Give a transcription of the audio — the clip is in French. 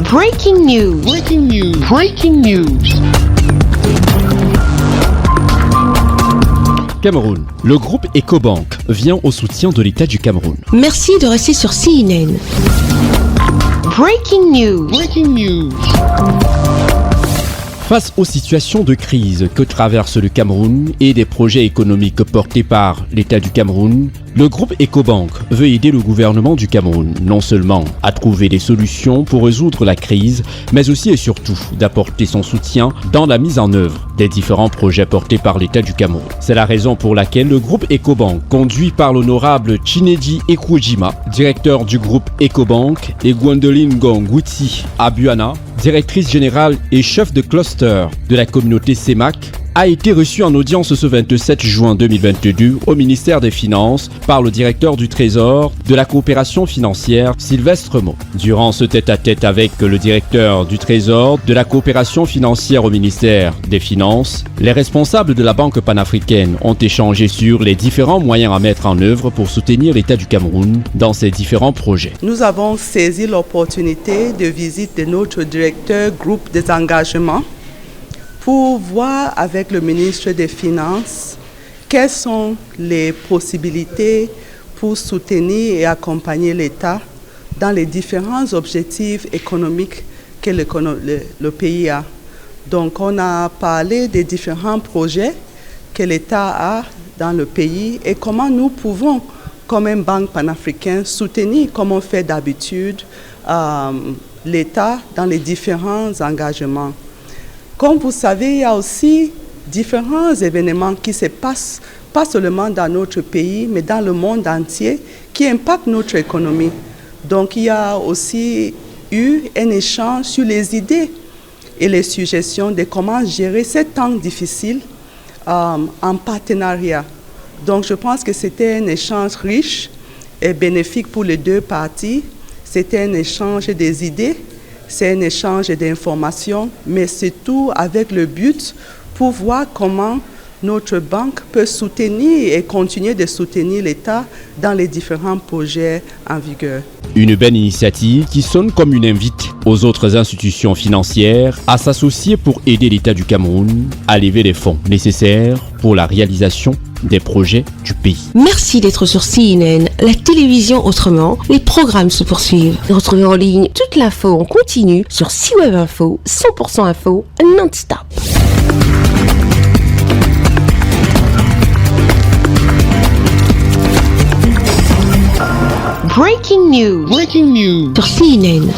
Breaking news. Breaking news. Breaking news. Cameroun. Le groupe Ecobank vient au soutien de l'État du Cameroun. Merci de rester sur CNN. Breaking news. Breaking news. Face aux situations de crise que traverse le Cameroun et des projets économiques portés par l'État du Cameroun, le groupe Ecobank veut aider le gouvernement du Cameroun non seulement à trouver des solutions pour résoudre la crise, mais aussi et surtout d'apporter son soutien dans la mise en œuvre des différents projets portés par l'État du Cameroun. C'est la raison pour laquelle le groupe Ecobank, conduit par l'honorable Chinedu Ekwojima, directeur du groupe Ecobank, et Gwendoline Ngongwuti Abuana, directrice générale et chef de cluster de la communauté CEMAC, a été reçu en audience ce 27 juin 2022 au ministère des Finances par le directeur du Trésor de la coopération financière Sylvestre Mo. Durant ce tête-à-tête avec le directeur du Trésor de la coopération financière au ministère des Finances, les responsables de la Banque panafricaine ont échangé sur les différents moyens à mettre en œuvre pour soutenir l'État du Cameroun dans ses différents projets. Nous avons saisi l'opportunité de visite de notre directeur groupe des engagements pour voir avec le ministre des Finances quelles sont les possibilités pour soutenir et accompagner l'État dans les différents objectifs économiques que le pays a. Donc on a parlé des différents projets que l'État a dans le pays et comment nous pouvons, comme une banque panafricaine, soutenir, comme on fait d'habitude, l'État dans les différents engagements. Comme vous savez, il y a aussi différents événements qui se passent, pas seulement dans notre pays, mais dans le monde entier, qui impactent notre économie. Donc, il y a aussi eu un échange sur les idées et les suggestions de comment gérer ces temps difficiles en partenariat. Donc, je pense que c'était un échange riche et bénéfique pour les deux parties. C'était un échange des idées. C'est un échange d'informations, mais surtout avec le but pour voir comment notre banque peut soutenir et continuer de soutenir l'État dans les différents projets en vigueur. Une belle initiative qui sonne comme une invite aux autres institutions financières à s'associer pour aider l'État du Cameroun à lever les fonds nécessaires pour la réalisation des projets du pays. Merci d'être sur CNN, la télévision autrement. Les programmes se poursuivent. Retrouvez en ligne toute l'info en continu sur CWeb Info, 100% info, non-stop. Breaking news. Breaking news. Sur CNN.